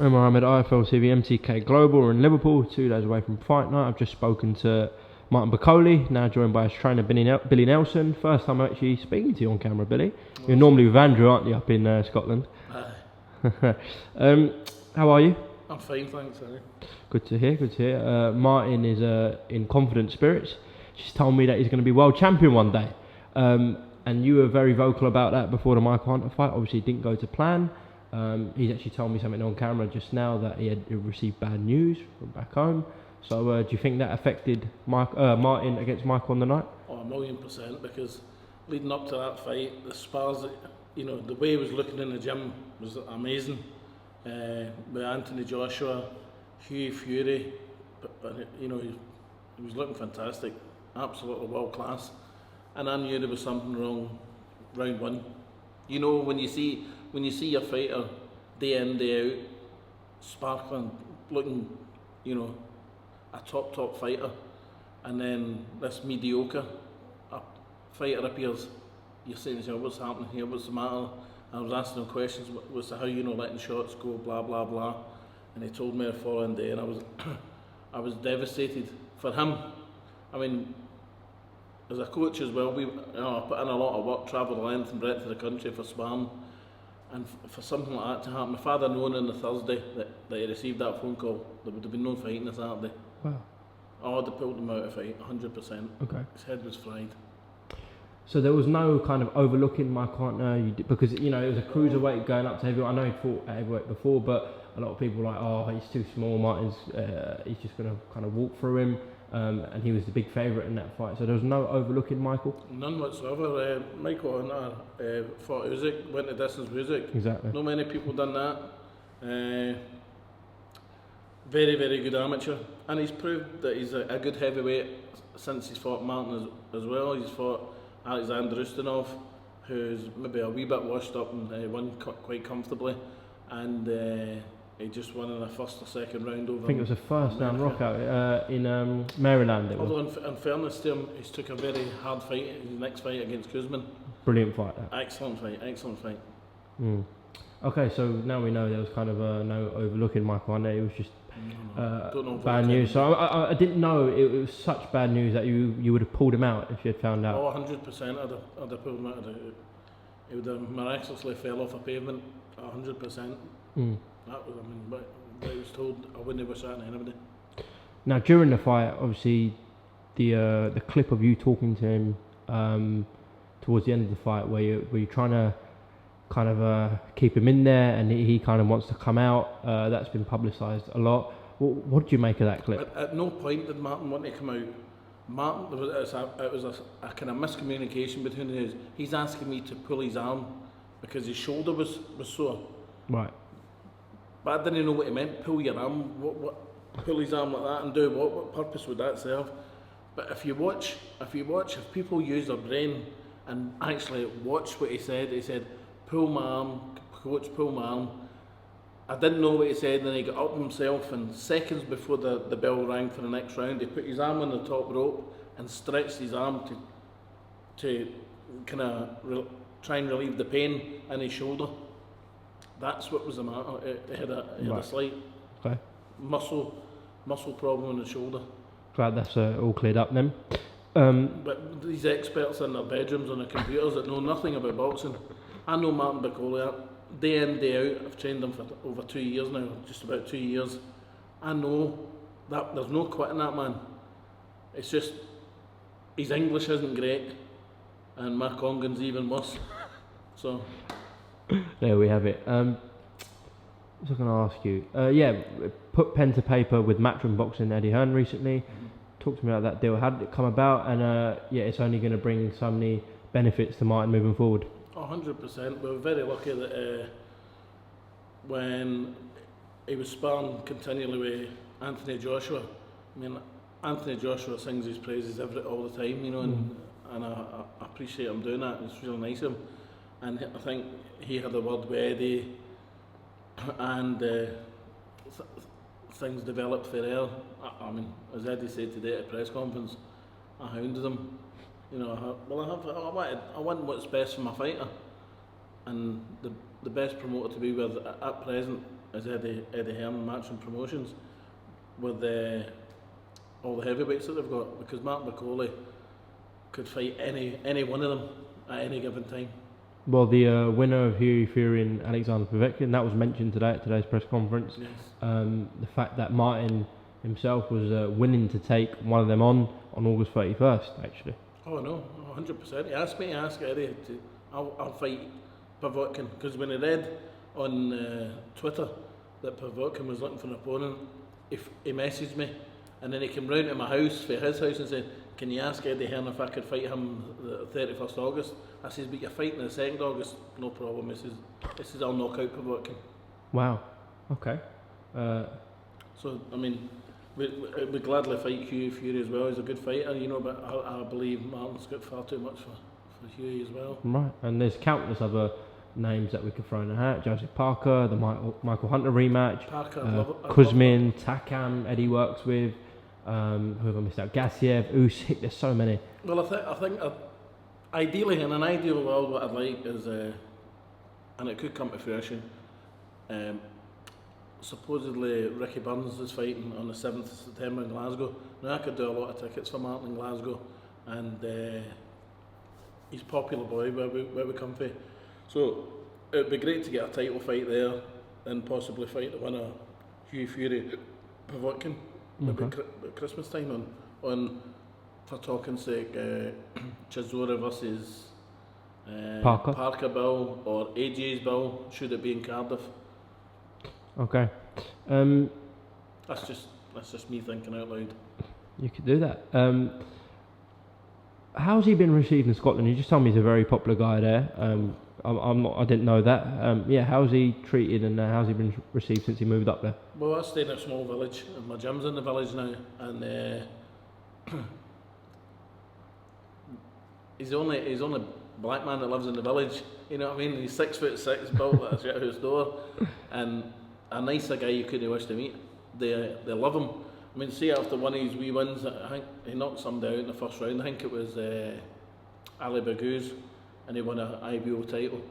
I'm AHMED, IFL TV, MTK Global. We're in Liverpool, 2 days away from fight night. I've just spoken to Martin Bakole, now joined by his trainer Billy Nelson. First time I'm actually speaking to you on camera, Billy. You're normally with Andrew, aren't you, up in Scotland? How are you? I'm fine, thanks, Harry. Good to hear. Martin is in confident spirits. She's told me that he's going to be world champion one day. And you were very vocal about that before the Michael Hunter fight. Obviously, it didn't go to plan. He's actually told me something on camera just now that he had received bad news from back home. So do you think that affected Martin against Michael on the night? Oh, 1,000,000%, because leading up to that fight, the spars, the way he was looking in the gym was amazing. With Anthony Joshua, Hugh Fury, but he was looking fantastic, absolutely world class. And I knew there was something wrong round one. When you see your fighter day in, day out, sparkling, looking, a top fighter, and then this mediocre fighter appears, you're saying to yourself, what's happening here, what's the matter? And I was asking him questions, was how letting shots go, blah blah blah, and he told me the following day, and I was devastated for him. I mean, as a coach as well, I put in a lot of work, travelled the length and breadth of the country for sparring, and for something like that to happen, my father known on the Thursday that he received that phone call, there would have been no fighting the Saturday. Wow. I would have pulled him out of fight, 100%. Okay. His head was fried. So there was no kind of overlooking Michael Hunter, because it was a cruiserweight going up to heavyweight. I know he fought at heavyweight before, but a lot of people were like, oh, he's too small, Martin's, he's just going to kind of walk through him. And he was the big favourite in that fight, so there was no overlooking Michael? None whatsoever. Michael Hunter fought Usyk, went to distance with Usyk. Exactly. Not many people done that. Very, very good amateur, and he's proved that he's a good heavyweight since he's fought Martin as well. He's fought Alexander Ustinov, who's maybe a wee bit washed up and won quite comfortably, and he just won in the first or second round over. I think it was a first round knockout in Maryland. Although in fairness to him, he's took a very hard fight. His next fight against Kuzman. Brilliant fight. Excellent fight. Okay, so now we know there was kind of no overlooking Michael Hunter. It was just bad news. So I didn't know it was such bad news that you would have pulled him out if you had found out. Oh, 100%. I'd have pulled him out. He would have miraculously fell off a pavement. 100%. That was, but I was told I wouldn't wish that on anybody. Now during the fight, obviously, the clip of you talking to him towards the end of the fight, where you're trying to kind of keep him in there, and he kind of wants to come out. That's been publicised a lot. What do you make of that clip? At no point did Martin want to come out. Martin, it was a kind of miscommunication between us. He's asking me to pull his arm because his shoulder was sore. Right. But I didn't know what he meant. Pull your arm. What? Pull his arm like that and do what? What purpose would that serve? But if people use their brain and actually watch what he said, pull my arm, coach, pull my arm. I didn't know what he said, and then he got up himself, and seconds before the bell rang for the next round, he put his arm on the top rope and stretched his arm to kind of try and relieve the pain in his shoulder. That's what was the matter. He had a slight muscle problem in the shoulder. Glad that's all cleared up then. But these experts in their bedrooms on the computers that know nothing about boxing. I know Martin Bakole, day in, day out. I've trained him for over 2 years now, just about 2 years. I know that there's no quitting that man. It's just, his English isn't great, and my Congan's even worse. So there we have it. What was I going to ask you? Put pen to paper with Matchroom Boxing Eddie Hearn recently. Talk to me about that deal. How did it come about? And it's only going to bring so many benefits to Martin moving forward. 100%. We were very lucky that when he was sparring continually with Anthony Joshua, Anthony Joshua sings his praises all the time, and I appreciate him doing that. It's really nice of him. And I think he had a word with Eddie, and things developed for there. As Eddie said today at a press conference, I hounded him. I want what's best for my fighter, and the best promoter to be with at present is Eddie Hearn Matchroom Promotions with all the heavyweights that they've got, because Martin Bakole could fight any one of them at any given time. Well, the winner of Hughie Fury and Alexander Povetkin, that was mentioned today at today's press conference. Yes. The fact that Martin himself was willing to take one of them on August 31st, actually. Oh no, 100%. He asked me to ask Eddie I'll fight Povetkin, because when he read on Twitter that Povetkin was looking for an opponent, he messaged me, and then he came round to my house, for his house, and said, "Can you ask Eddie Hearn if I could fight him the 31st August?" I says, "But you're fighting the 2nd August." "No problem." He says, "I'll knock out Povetkin." Wow. Okay. So I mean, we gladly fight Hughie Fury as well. He's a good fighter, you know, but I believe Martin's got far too much for Hughie as well. Right, and there's countless other names that we could throw in the hat. Joseph Parker, the Michael Hunter rematch, Kuzmin, Takam, Eddie works with, who have I missed out? Gassiev, Usyk, there's so many. Well, I think ideally, in an ideal world, what I'd like is, and it could come to fruition, supposedly Ricky Burns is fighting on the 7th of September in Glasgow. Now I could do a lot of tickets for Martin in Glasgow, and he's a popular boy where we come from. So it would be great to get a title fight there, and possibly fight the winner, Hughie Fury, Povetkin, maybe at Christmas time on for talking's sake, Chisora versus Parker Bill, or AJ's Bill, should it be in Cardiff. Okay. That's just me thinking out loud. You could do that. How's he been received in Scotland? You just told me he's a very popular guy there. I didn't know that. Yeah, how's he treated, and how's he been received since he moved up there? Well, I stay in a small village, and my gym's in the village now, and he's the only black man that lives in the village. You know what I mean? He's 6'6", built at his house door, and a nicer guy you couldn't wish to meet. They love him. I mean, see, after one of his wee wins, I think he knocked somebody out in the first round. I think it was Ali Baghouz, and he won an IBO title.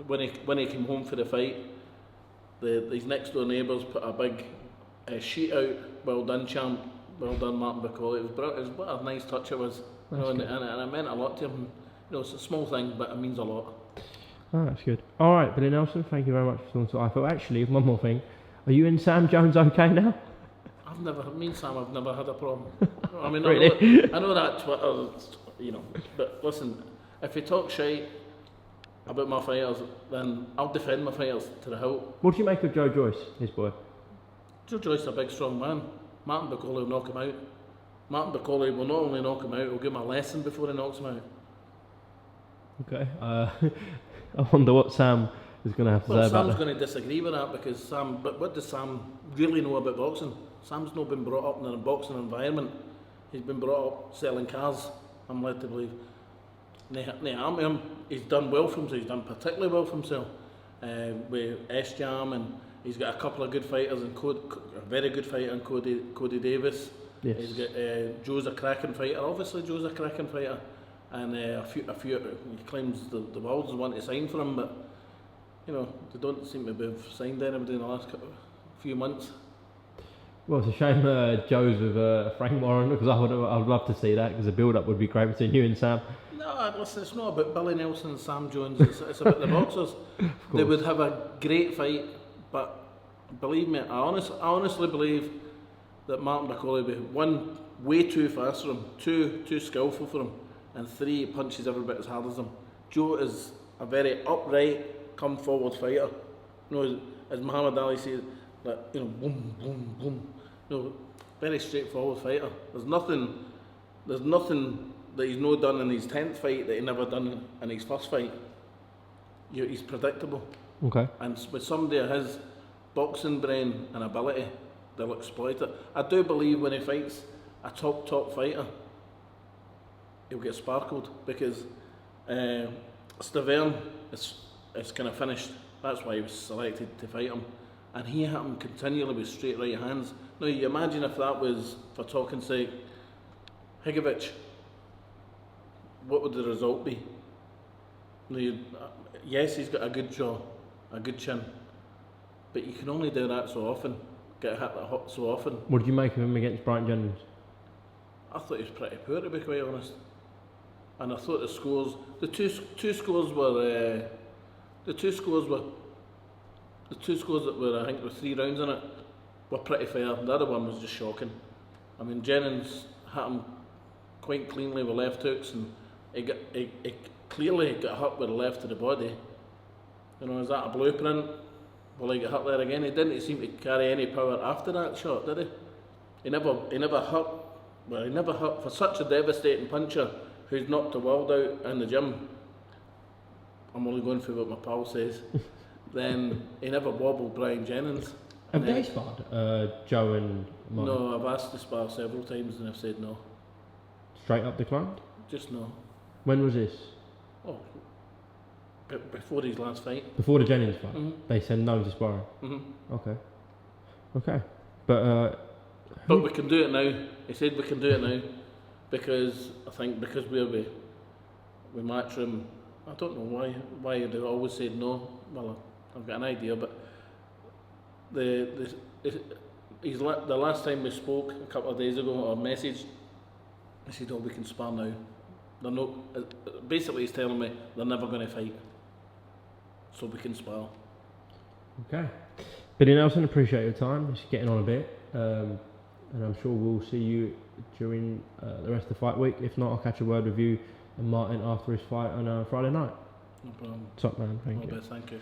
When he came home for the fight, his next door neighbours put a big sheet out. "Well done, champ. Well done, Martin Bakole." It was what a nice touch it was. You know, and it meant a lot to him. You know, it's a small thing, but it means a lot. Oh, that's good. All right, Billy Nelson, thank you very much for talking to IFL. Actually, one more thing. Are you and Sam Jones okay now? Me and Sam have never had a problem. I mean, really? I know that Twitter, you know, but listen, if you talk shite about my fighters, then I'll defend my fighters to the hilt. What do you make of Joe Joyce, his boy? Joe Joyce is a big, strong man. Martin Bakole will knock him out. Martin Bakole will not only knock him out, he'll give him a lesson before he knocks him out. Okay. I wonder what Sam is going to have to say about that. Sam's going to disagree with that, because but what does Sam really know about boxing? Sam's not been brought up in a boxing environment. He's been brought up selling cars, I'm led to believe. He's done well for himself. He's done particularly well for himself with S-Jam, and he's got a couple of good fighters, and a very good fighter in Cody Davis. Yes. He's got Joe's a cracking fighter. Obviously, Joe's a cracking fighter, and a few. He claims the world's want to sign for him, but you know they don't seem to have signed anybody in the last few months. Well, it's a shame Joe's with Frank Warren, because I'd love to see that, because the build-up would be great between you and Sam. No, listen, it's not about Billy Nelson and Sam Jones, it's about the boxers. They would have a great fight, but believe me, I honestly believe that Martin Bakole would be, one, way too fast for him, too skillful for him, and three, punches every bit as hard as him. Joe is a very upright, come forward fighter. You know, as Muhammad Ali said, like, you know, boom, boom, boom. You know, very straightforward fighter. There's nothing that he's not done in his 10th fight that he never done in his first fight. He's predictable. Okay. And with somebody of his boxing brain and ability, they'll exploit it. I do believe when he fights a top fighter, he'll get sparkled, because Stavern is kind of finished. That's why he was selected to fight him. And he hit him continually with straight right hands. Now, you imagine if that was, for talking's sake, Higovic, what would the result be? Now, yes, he's got a good jaw, a good chin, but you can only do that so often, get hit that hot so often. What did you make of him against Brian Jennings? I thought he was pretty poor, to be quite honest. And I thought the scores, the two scores that were, I think, with 3 rounds in it, were pretty fair. The other one was just shocking. I mean, Jennings hit him quite cleanly with left hooks, and he clearly got hit with the left of the body. You know, is that a blueprint? Will he get hit there again? He didn't seem to carry any power after that shot, did he? He never hit. Well, he never hit for such a devastating puncher who's knocked the world out in the gym. I'm only going through what my pal says. Then he never wobbled Brian Jennings. Have they sparred, Joe and Mike? No, I've asked to spar several times and they've said no. Straight up declined? Just no. When was this? Oh, before his last fight. Before the Jennings fight? Mm-hmm. They said no to sparring? Mm-hmm. Okay. But we can do it now. He said we can do it now because I think because we Matchroom. I don't know why they always said no. Well, I've got an idea, but the last time we spoke a couple of days ago or messaged, he said, "Oh, we can spar now." They're no. Basically, he's telling me they're never going to fight, so we can spar. Okay. Billy Nelson, appreciate your time. It's getting on a bit. And I'm sure we'll see you during the rest of the fight week. If not, I'll catch a word with you and Martin after his fight on Friday night. No problem. Top man, thank you. Thank you.